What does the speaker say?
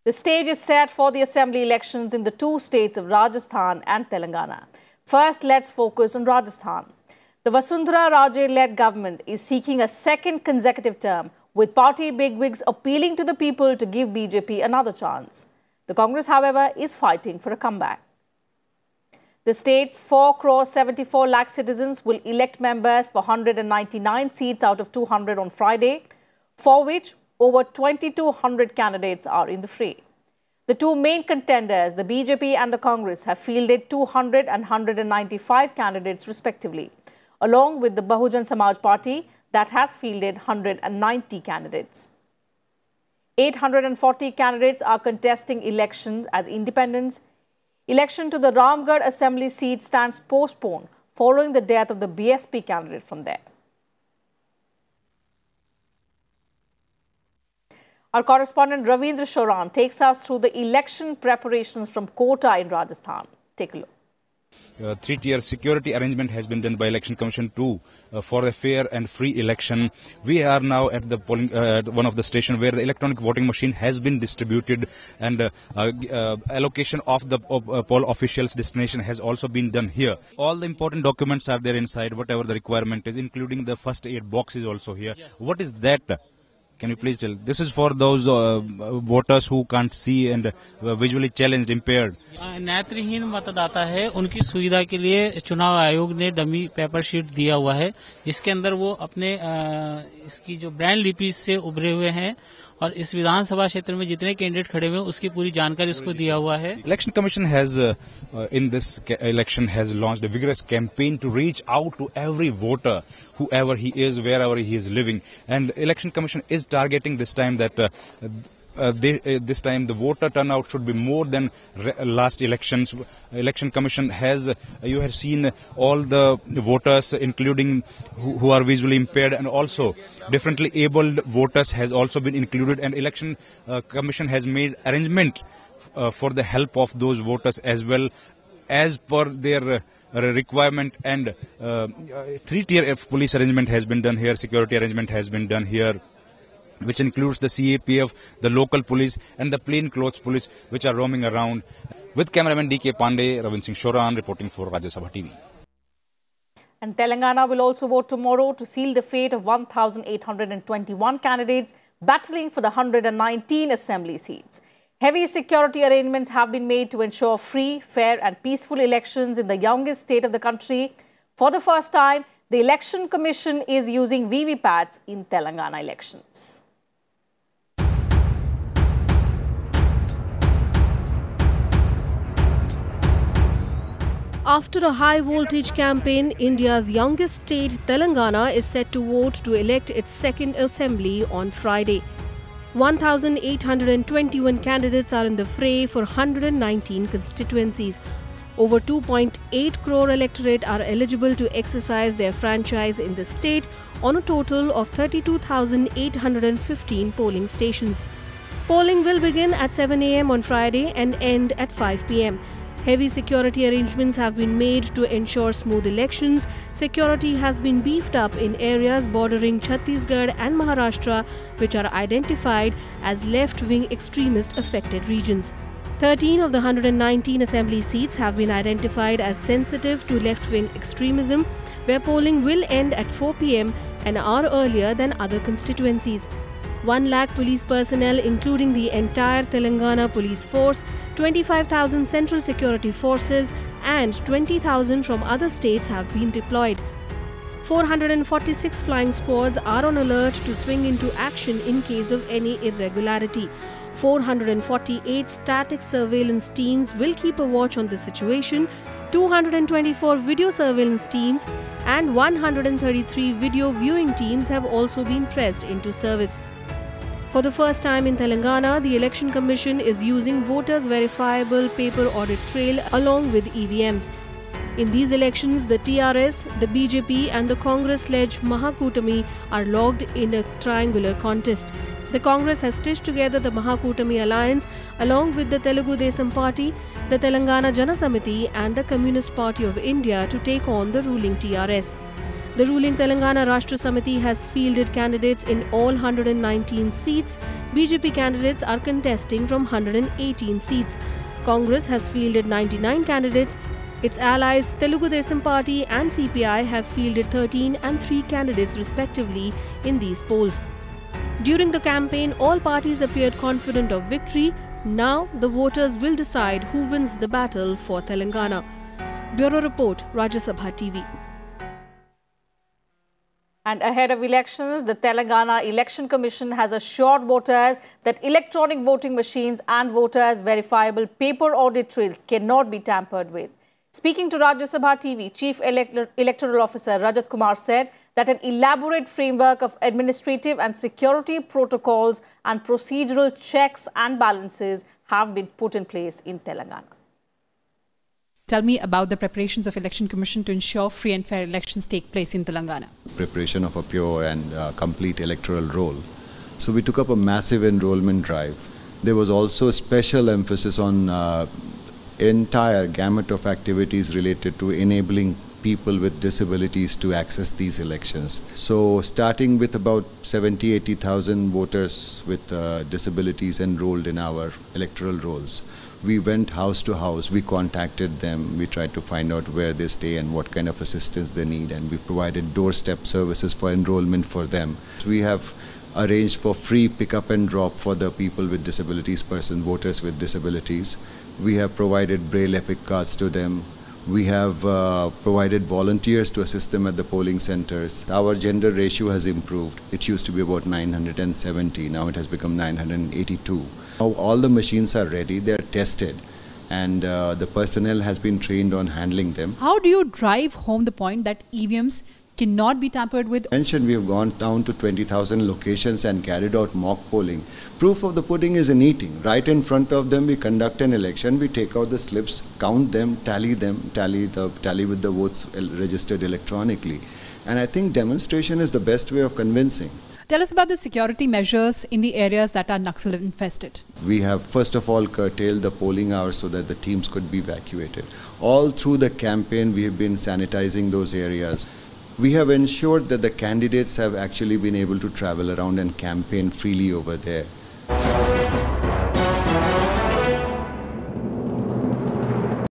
The stage is set for the assembly elections in the two states of Rajasthan and Telangana. First, let's focus on Rajasthan. The Vasundhara Raje-led government is seeking a second consecutive term, with party bigwigs appealing to the people to give BJP another chance. The Congress, however, is fighting for a comeback. The state's 4.74 crore citizens will elect members for 199 seats out of 200 on Friday, for which over 2,200 candidates are in the fray. The two main contenders, the BJP and the Congress, have fielded 200 and 195 candidates respectively, along with the Bahujan Samaj Party that has fielded 190 candidates. 840 candidates are contesting elections as independents. Election to the Ramgarh Assembly seat stands postponed following the death of the BSP candidate from there. Our correspondent Ravindra Shoran takes us through the election preparations from Kota in Rajasthan. Take a look. Three-tier security arrangement has been done by Election Commission too for a fair and free election. We are now at the polling one of the stations where the electronic voting machine has been distributed, and allocation of the poll officials' destination has also been done here. All the important documents are there inside, whatever the requirement is, including the first aid box is also here. Yes. What is that? Can you please tell? This is for those voters who can't see and visually challenged, impaired. नेत्रहीन मतदाता है, उनकी सुविधा के लिए चुनाव आयोग ने डमी पेपर शीट दिया हुआ है, जिसके अंदर वो अपने इसकी जो ब्रांड लिपि से उभरे हुए हैं और इस विधानसभा क्षेत्र में जितने कैंडिडेट खड़े हुए हैं उसकी पूरी जानकारी उसको दिया हुआ है. Election Commission has in this election has launched a vigorous campaign to reach out to every voter, whoever he is, wherever he is living, and Election Commission is targeting this time that this time the voter turnout should be more than last elections. Election Commission has, you have seen all the voters, including who are visually impaired, and also differently abled voters has also been included, and Election Commission has made arrangement for the help of those voters as well as per their requirement, and three-tier police arrangement has been done here, security arrangement has been done here, which includes the CAPF, the local police and the plainclothes police which are roaming around. With cameraman DK Pandey, Ravindra Singh Shoran reporting for Rajya Sabha TV. And Telangana will also vote tomorrow to seal the fate of 1,821 candidates battling for the 119 assembly seats. Heavy security arrangements have been made to ensure free, fair and peaceful elections in the youngest state of the country. For the first time, the Election Commission is using VVPATs in Telangana elections. After a high-voltage campaign, India's youngest state, Telangana, is set to vote to elect its second assembly on Friday. 1,821 candidates are in the fray for 119 constituencies. Over 2.8 crore electorate are eligible to exercise their franchise in the state on a total of 32,815 polling stations. Polling will begin at 7 a.m. on Friday and end at 5 p.m. Heavy security arrangements have been made to ensure smooth elections. Security has been beefed up in areas bordering Chhattisgarh and Maharashtra, which are identified as left-wing extremist-affected regions. 13 of the 119 assembly seats have been identified as sensitive to left-wing extremism, where polling will end at 4 p.m. an hour earlier than other constituencies. 1 lakh police personnel, including the entire Telangana police force, 25,000 central security forces and 20,000 from other states have been deployed. 446 flying squads are on alert to swing into action in case of any irregularity. 448 static surveillance teams will keep a watch on the situation. 224 video surveillance teams and 133 video viewing teams have also been pressed into service. For the first time in Telangana, the Election Commission is using voters' verifiable paper audit trail along with EVMs. In these elections, the TRS, the BJP and the Congress-led Mahakutami are logged in a triangular contest. The Congress has stitched together the Mahakutami alliance along with the Telugu Desam Party, the Telangana Jana Samiti and the Communist Party of India to take on the ruling TRS. The ruling Telangana Rashtra Samiti has fielded candidates in all 119 seats. BJP candidates are contesting from 118 seats. Congress has fielded 99 candidates. Its allies Telugu Desam Party and CPI have fielded 13 and 3 candidates respectively in these polls. During the campaign, all parties appeared confident of victory. Now, the voters will decide who wins the battle for Telangana. Bureau Report, Rajya Sabha TV. And ahead of elections, the Telangana Election Commission has assured voters that electronic voting machines and voters' verifiable paper audit trails cannot be tampered with. Speaking to Rajya Sabha TV, Chief Electoral Officer Rajat Kumar said that an elaborate framework of administrative and security protocols and procedural checks and balances have been put in place in Telangana. Tell me about the preparations of Election Commission to ensure free and fair elections take place in Telangana. Preparation of a pure and complete electoral roll. So we took up a massive enrollment drive. There was also special emphasis on entire gamut of activities related to enabling people with disabilities to access these elections. So starting with about 70,000-80,000 voters with disabilities enrolled in our electoral rolls. We went house to house, we contacted them, we tried to find out where they stay and what kind of assistance they need, and we provided doorstep services for enrollment for them. We have arranged for free pick-up and drop for the people with disabilities, voters with disabilities. We have provided Braille Epic cards to them. We have provided volunteers to assist them at the polling centers. Our gender ratio has improved. It used to be about 970, now it has become 982. Now all the machines are ready, they are tested, and the personnel has been trained on handling them. How do you drive home the point that EVMs cannot be tampered with? We have gone down to 20,000 locations and carried out mock polling. Proof of the pudding is in eating. Right in front of them, we conduct an election, we take out the slips, count them, tally with the votes registered electronically. And I think demonstration is the best way of convincing. Tell us about the security measures in the areas that are Naxal infested. We have first of all curtailed the polling hours so that the teams could be evacuated. All through the campaign, we have been sanitizing those areas. We have ensured that the candidates have actually been able to travel around and campaign freely over there.